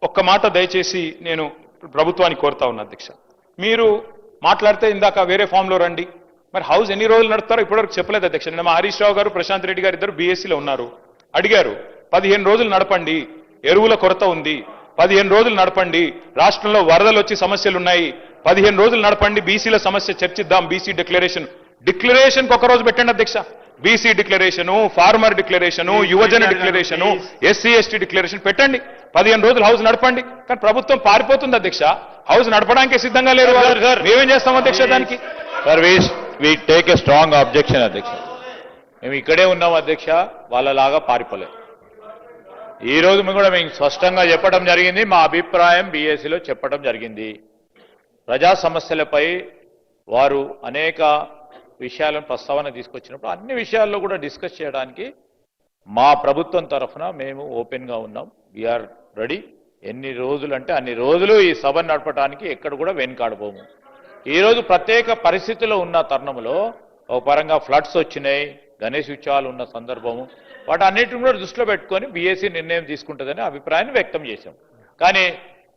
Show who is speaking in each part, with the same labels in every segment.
Speaker 1: ఒక్క మాట దయచేసి నేను ప్రభుత్వాన్ని కోరుతా ఉన్నా అధ్యక్ష. మీరు మాట్లాడితే ఇందాక వేరే ఫామ్లో రండి. మరి హౌస్ ఎన్ని రోజులు నడుపుతారో ఇప్పటివరకు చెప్పలేదు అధ్యక్ష. నిన్న మా హరీష్ రావు గారు, ప్రశాంత్ రెడ్డి గారు ఇద్దరు బీఎస్సీలో ఉన్నారు. అడిగారు 15 రోజులు నడపండి, ఎరువుల కొరత ఉంది, 15 రోజులు నడపండి, రాష్ట్రంలో వరదలు వచ్చి సమస్యలు ఉన్నాయి, 15 రోజులు నడపండి, బీసీల సమస్య చర్చిద్దాం, బీసీ డిక్లరేషన్ ఒక రోజు పెట్టండి అధ్యక్ష. బీసీ డిక్లరేషను, ఫార్మర్ డిక్లరేషను, యువజన డిక్లరేషను, ఎస్సీ ఎస్టీ డిక్లరేషన్ పెట్టండి, 15 రోజులు హౌస్ నడపండి. కానీ ప్రభుత్వం పారిపోతుంది అధ్యక్ష, హౌస్ నడపడానికి సిద్ధంగా లేరు. మేమేం చేస్తాం అధ్యక్ష దానికి?
Speaker 2: We take a strong objection అధ్యక్ష. మేము ఇక్కడే ఉన్నాం అధ్యక్ష, వాళ్ళలాగా పారిపోలేదు. ఈ రోజు కూడా మేము స్పష్టంగా చెప్పడం జరిగింది, మా అభిప్రాయం బీఎస్సీలో చెప్పడం జరిగింది. ప్రజా సమస్యలపై వారు అనేక విషయాలను ప్రస్తావన తీసుకొచ్చినప్పుడు అన్ని విషయాల్లో కూడా డిస్కస్ చేయడానికి మా ప్రభుత్వం తరఫున మేము ఓపెన్గా ఉన్నాం. We are ready. ఎన్ని రోజులు అంటే అన్ని రోజులు ఈ సభను నడపడానికి ఎక్కడ కూడా వెనుకాడబోము. ఈరోజు ప్రత్యేక పరిస్థితుల్లో ఉన్న తరుణంలో ఒక పరంగా ఫ్లడ్స్ వచ్చినాయి, గణేష్ ఉత్సవాలు ఉన్న సందర్భము, వాటన్నిటిని కూడా దృష్టిలో పెట్టుకొని బీఎస్సీ నిర్ణయం తీసుకుంటుందని అభిప్రాయాన్ని వ్యక్తం చేశాం. కానీ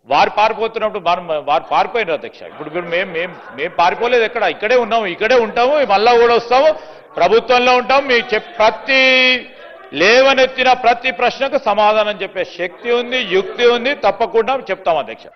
Speaker 2: వారు పారిపోతున్నప్పుడు వారు పారిపోయినారు అధ్యక్ష. ఇప్పుడు మేము పారిపోలేదు, ఇక్కడే ఉన్నాము, ఇక్కడే ఉంటాము, మళ్ళా కూడా వస్తాము, ప్రభుత్వంలో ఉంటాం. మీకు ప్రతి లేవనెత్తిన ప్రతి ప్రశ్నకు సమాధానం చెప్పే శక్తి ఉంది, యుక్తి ఉంది, తప్పకుండా చెప్తాం అధ్యక్ష.